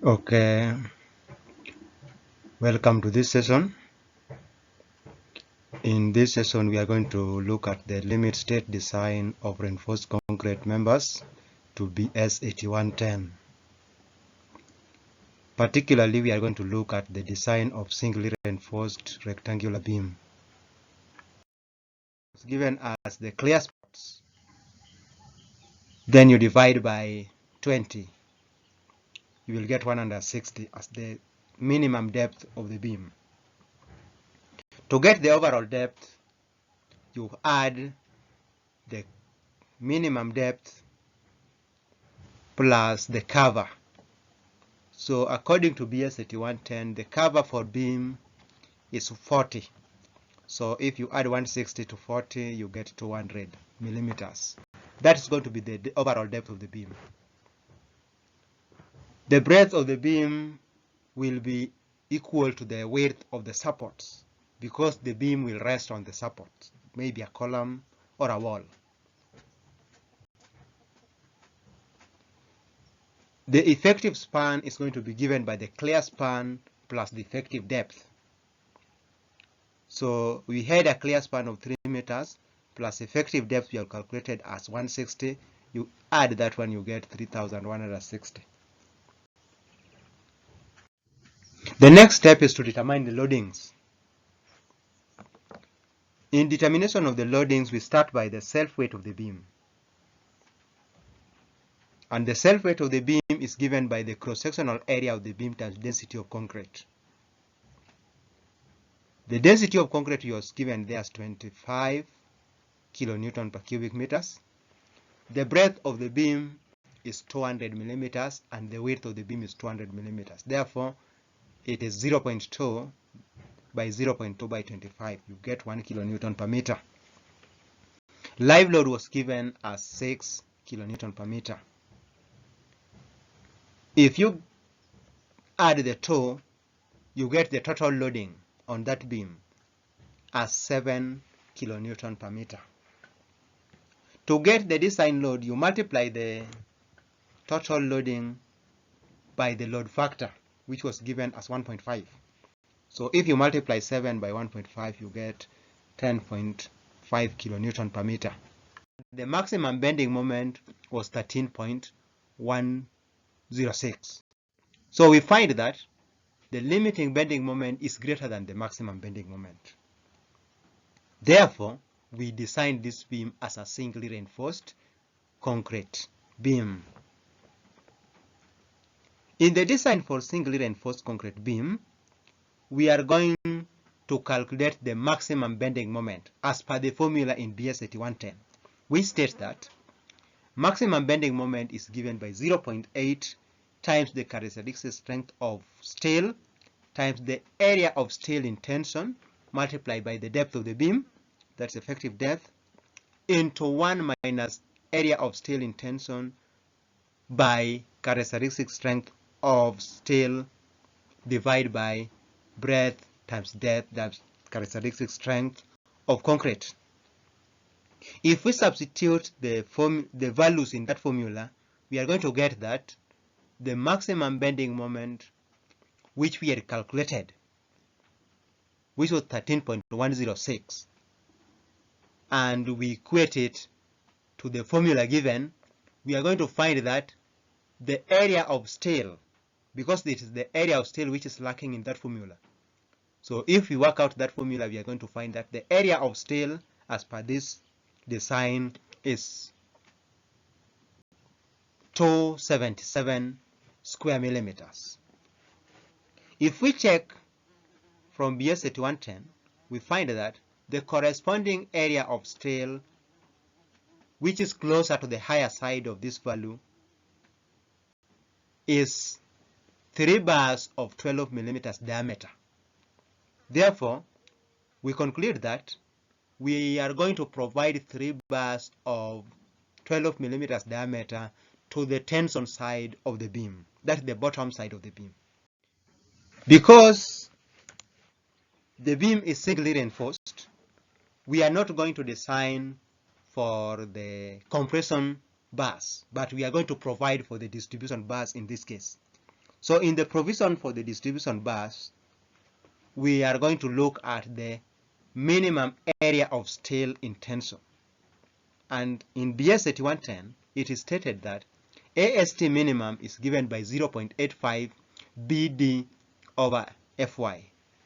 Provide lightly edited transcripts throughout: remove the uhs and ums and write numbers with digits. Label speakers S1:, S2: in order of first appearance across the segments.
S1: Okay, welcome to this session. In this session, we are going to look at the limit state design of reinforced concrete members to BS 8110. Particularly, we are going to look at the design of singly reinforced rectangular beam. It's given as the clear spots. Then you divide by 20. You will get 160 as the minimum depth of the beam. To get the overall depth, you add the minimum depth plus the cover. So according to BS 8110, the cover for beam is 40. So if you add 160 to 40, you get 200 millimeters. That is going to be the overall depth of the beam. The breadth of the beam will be equal to the width of the supports because the beam will rest on the support, maybe a column or a wall. The effective span is going to be given by the clear span plus the effective depth. So we had a clear span of 3 meters plus effective depth we have calculated as 160. You add that one, you get 3,160. The next step is to determine the loadings. In determination of the loadings, we start by the self-weight of the beam. And the self-weight of the beam is given by the cross-sectional area of the beam times density of concrete. The density of concrete was given there as 25 kilonewton per cubic meters. The breadth of the beam is 200 millimeters and the width of the beam is 200 millimeters. Therefore, it is 0.2 by 0.2 by 25. You get 1 kilonewton per meter. Live load was given as 6 kilonewton per meter. If you add the two, you get the total loading on that beam as 7 kilonewton per meter. To get the design load, you multiply the total loading by the load factor, which was given as 1.5. So if you multiply 7 by 1.5, you get 10.5 kilonewton per meter. The maximum bending moment was 13.106. So we find that the limiting bending moment is greater than the maximum bending moment. Therefore, we designed this beam as a singly reinforced concrete beam. In the design for singly reinforced concrete beam, we are going to calculate the maximum bending moment as per the formula in BS 8110. We state that maximum bending moment is given by 0.8 times the characteristic strength of steel times the area of steel in tension multiplied by the depth of the beam, that's effective depth, into 1 minus area of steel in tension by characteristic strength of steel divided by breadth times depth, that's characteristic strength of concrete. If we substitute the values in that formula, we are going to get that the maximum bending moment which we had calculated, which was 13.106, and we equate it to the formula given, we are going to find that the area of steel, because it is the area of steel which is lacking in that formula. So if we work out that formula, we are going to find that the area of steel as per this design is 277 square millimeters. If we check from BS 8110, we find that the corresponding area of steel, which is closer to the higher side of this value, is 3 bars of 12 millimeters diameter. Therefore, we conclude that we are going to provide 3 bars of 12 millimeters diameter to the tension side of the beam, that's the bottom side of the beam. Because the beam is singly reinforced, we are not going to design for the compression bars, but we are going to provide for the distribution bars in this case. So in the provision for the distribution bus, we are going to look at the minimum area of steel in tension. And in BS 8110, it is stated that AST minimum is given by 0.85 BD over Fy,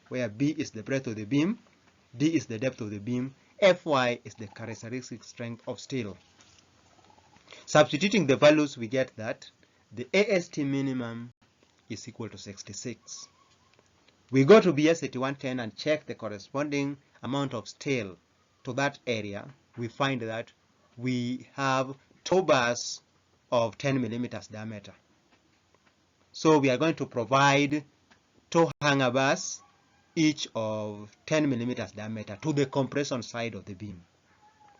S1: where B is the breadth of the beam, D is the depth of the beam, Fy is the characteristic strength of steel. Substituting the values, we get that the AST minimum is equal to 66. We go to BS 8110 and check the corresponding amount of steel to that area. We find that we have two bars of 10 millimeters diameter. So we are going to provide two hanger bars, each of 10 millimeters diameter, to the compression side of the beam.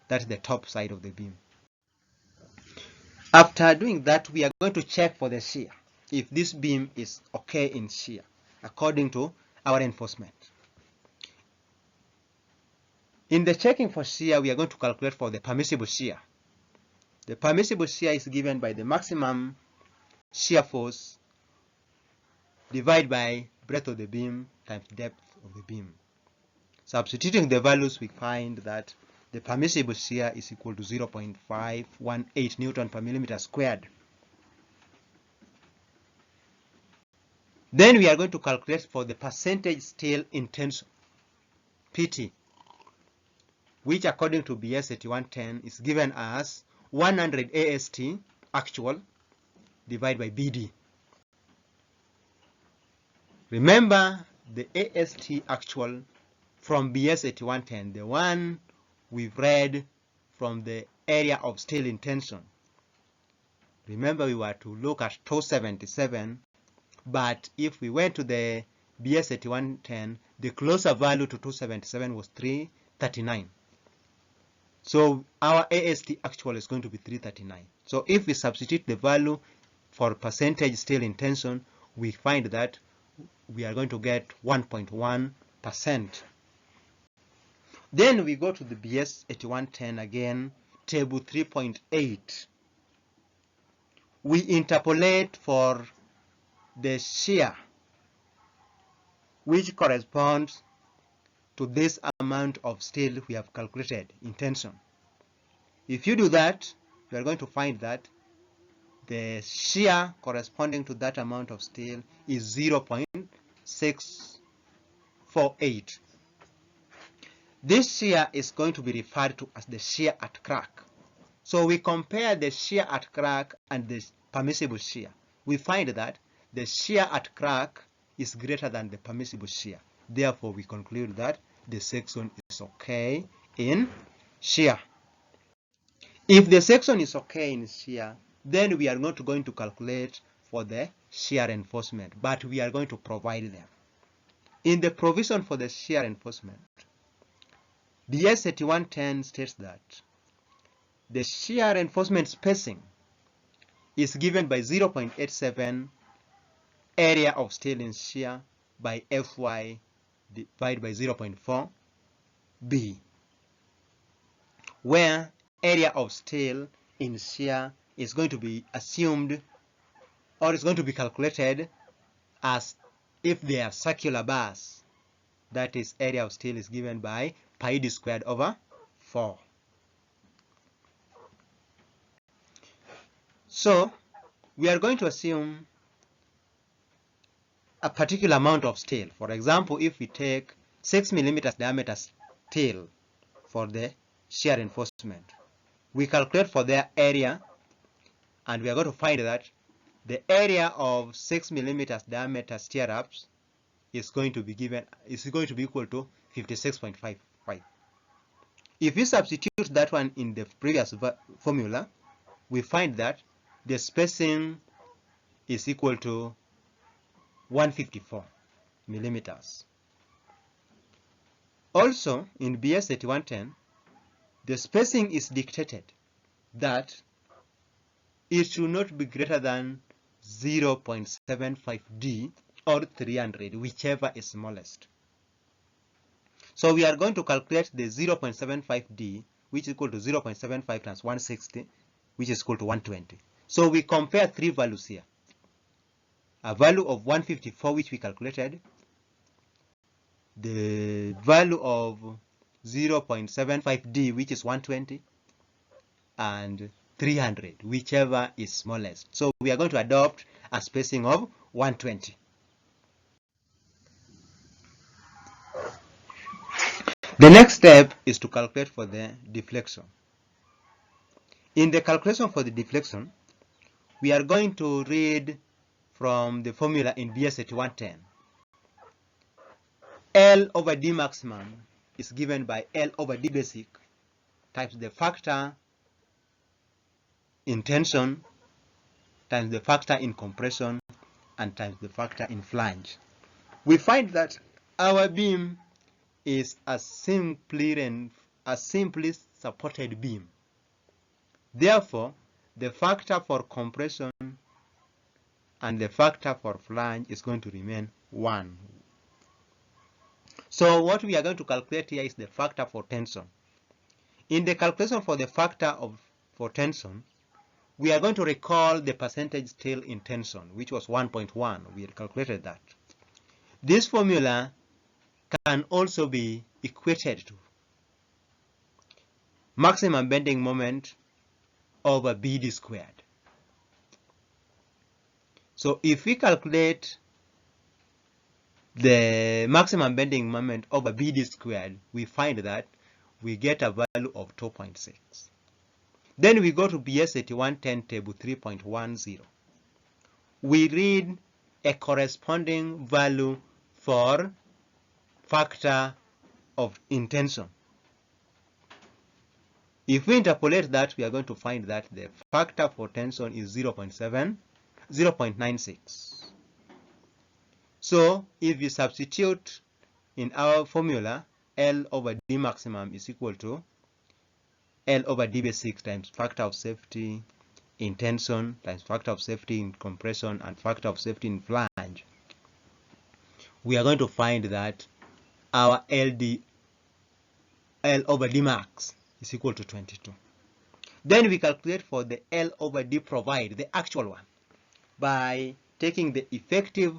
S1: That's the top side of the beam. After doing that, we are going to check for the shear, if this beam is okay in shear, according to our enforcement. In the checking for shear, we are going to calculate for the permissible shear. The permissible shear is given by the maximum shear force divided by breadth of the beam times depth of the beam. Substituting the values, we find that the permissible shear is equal to 0.518 Newton per millimeter squared. Then we are going to calculate for the percentage steel in tension, PT, which according to BS 8110 is given as 100 AST actual divided by BD. Remember the AST actual from BS 8110, the one we've read from the area of steel in tension. Remember we were to look at 277, but if we went to the BS 8110, the closer value to 277 was 339. So our AST actual is going to be 339. So if we substitute the value for percentage steel in tension, we find that we are going to get 1.1%. Then we go to the BS 8110 again, table 3.8. We interpolate for the shear, which corresponds to this amount of steel we have calculated in tension. If you do that, you are going to find that the shear corresponding to that amount of steel is 0.648. This shear is going to be referred to as the shear at crack. So we compare the shear at crack and the permissible shear. We find that the shear at crack is greater than the permissible shear. Therefore, we conclude that the section is okay in shear. If the section is okay in shear, then we are not going to calculate for the shear enforcement, but we are going to provide them. In the provision for the shear enforcement, BS 8110 states that the shear enforcement spacing is given by 0.87 area of steel in shear by Fy divided by 0.4 B, where area of steel in shear is going to be assumed, or is going to be calculated as if they are circular bars. That is, area of steel is given by pi d squared over 4. So we are going to assume a particular amount of steel. For example, if we take 6 millimeters diameter steel for the shear enforcement, we calculate for their area, and we are going to find that the area of 6 millimeters diameter stirrups is going to be equal to 56.55. If we substitute that one in the previous formula, we find that the spacing is equal to 154 millimeters. Also, in BS 8110, the spacing is dictated that it should not be greater than 0.75 D or 300, whichever is smallest. So we are going to calculate the 0.75 D, which is equal to 0.75 times 160, which is equal to 120. So we compare three values here. a value of 154 which we calculated, the value of 0.75D which is 120, and 300, whichever is smallest. So we are going to adopt a spacing of 120. The next step is to calculate for the deflection. In the calculation for the deflection, we are going to read from the formula in BS 8110. L over D maximum is given by L over D basic times the factor in tension times the factor in compression and times the factor in flange. We find that our beam is a simply supported beam. Therefore, the factor for compression and the factor for flange is going to remain 1. So what we are going to calculate here is the factor for tension. In the calculation for the factor for tension, we are going to recall the percentage still in tension, which was 1.1. We had calculated that. This formula can also be equated to maximum bending moment over BD squared. So if we calculate the maximum bending moment over BD squared, we find that we get a value of 2.6. Then we go to BS 8110 table 3.10. We read a corresponding value for factor of intention. If we interpolate that, we are going to find that the factor for tension is 0.96. So if we substitute in our formula, L over D maximum is equal to L over D basic times factor of safety in tension times factor of safety in compression and factor of safety in flange, we are going to find that our L over D max is equal to 22. Then we calculate for the L over D provide, the actual one, by taking the effective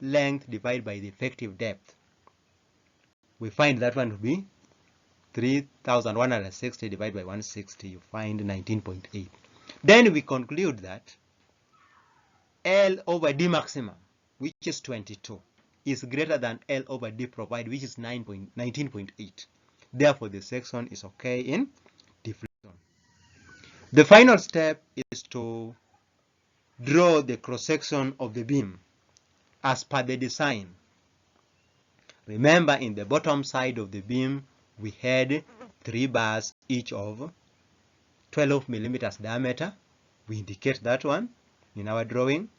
S1: length divided by the effective depth. We find that one to be 3,160 divided by 160, you find 19.8. Then we conclude that L over D maximum, which is 22, is greater than L over D provide, which is 19.8. Therefore, the section is okay in deflection. The final step is to draw the cross-section of the beam as per the design. Remember, in the bottom side of the beam, we had 3 bars, each of 12 millimeters diameter. We indicate that one in our drawing.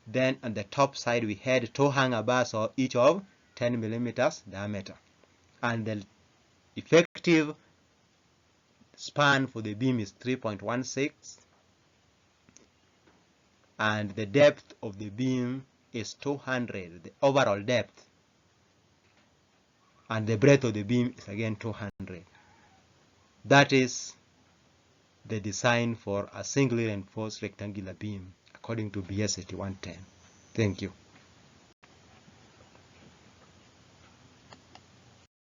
S1: Then on the top side, we had 2 hanger bars, or each of 10 millimeters diameter. And the effective span for the beam is 3.16. And the depth of the beam is 200, the overall depth. And the breadth of the beam is again 200. That is the design for a singly reinforced rectangular beam according to BS 8110. Thank you.